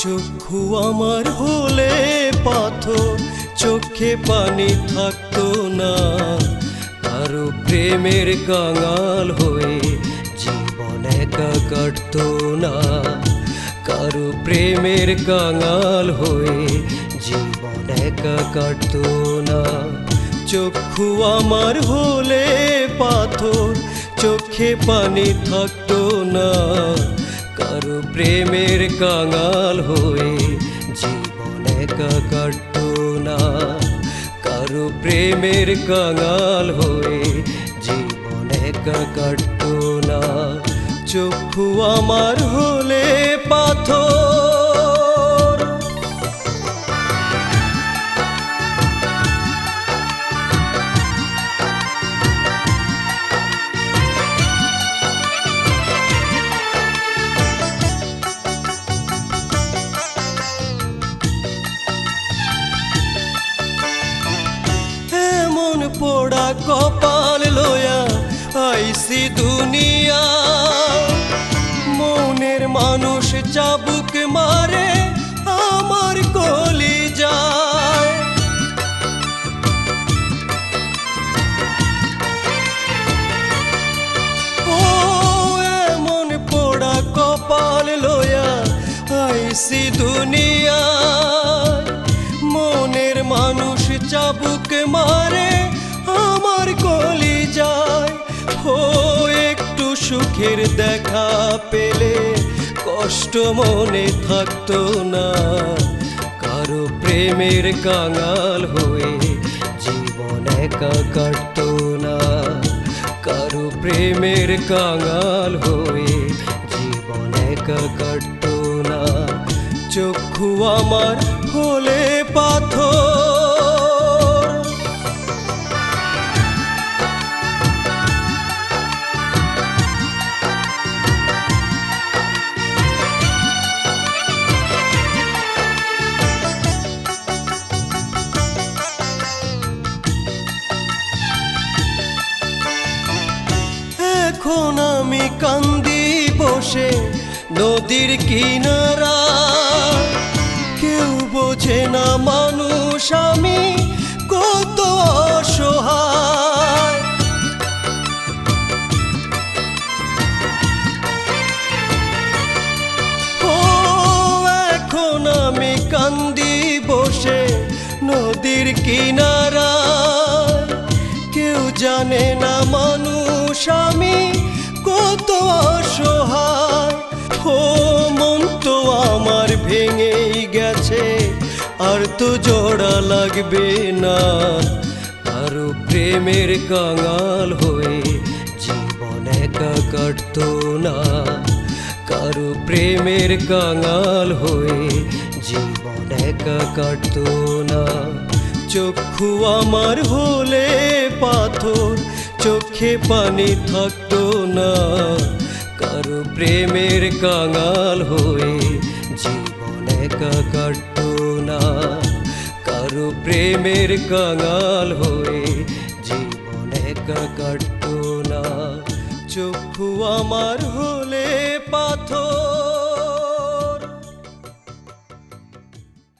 চক্ষু আমার হলে পাথর, চোখে পানি থাকতো না। কারো প্রেমের কাঙাল হয়ে জীবন একা কাটতো না। কারো প্রেমের কাঙাল হয়ে জীবন একা কাটতো না। চক্ষু আমার হলে পাথর, চোখে পানি থাকতো না। কারো প্রেমের কাঙাল হয়ে জীবন একা কাটতো না। কারো প্রেমের কাঙাল হয়ে জীবন একা কাটতো না। চক্ষু আমার হলে পাথর। এমন পোড়া কপাল লয়া আইসি দুনিয়া, মনের মানুষ চাবুক মারে আমার কলিজায়। ও এমন পোড়া কপাল লয়া আইসি দুনিয়া, মনের মানুষ চাবুক মারে আমার কলিজায়। ও একটু সুখের দেখা পেলে কষ্ট মনে থাকতো না। কারো প্রেমের কাঙাল হয়ে জীবন একা কাটতো না। কারো প্রেমের কাঙাল হয়ে জীবন একা কাটতো না। চক্ষু আমার হলে পাথর। এখন আমি কান্দি বসে নদীর কিনারা, কেউ বোঝে না মানুষ আমি কত অসহায়। ও এখন আমি কান্দি বসে নদীর কিনারা, কেউ জানে না মানুষ আমি কত অসহায়। ও মন তো আমার ভেঙেই গেছে, আর তো জোড়া লাগবে না। কারো প্রেমের কাঙাল হয়ে জীবন একা কাটতো না। কারো প্রেমের কাঙাল হয়ে জীবন একা কাটতো না। চক্ষু আমার হলে পাথর, চোখে পানি থাকতো না। কারো প্রেমের কাঙাল হয়ে জীবন একা কাটতো না। কারো প্রেমের কাঙাল হয়ে জীবন একা কাটতো না। চক্ষু আমার হলে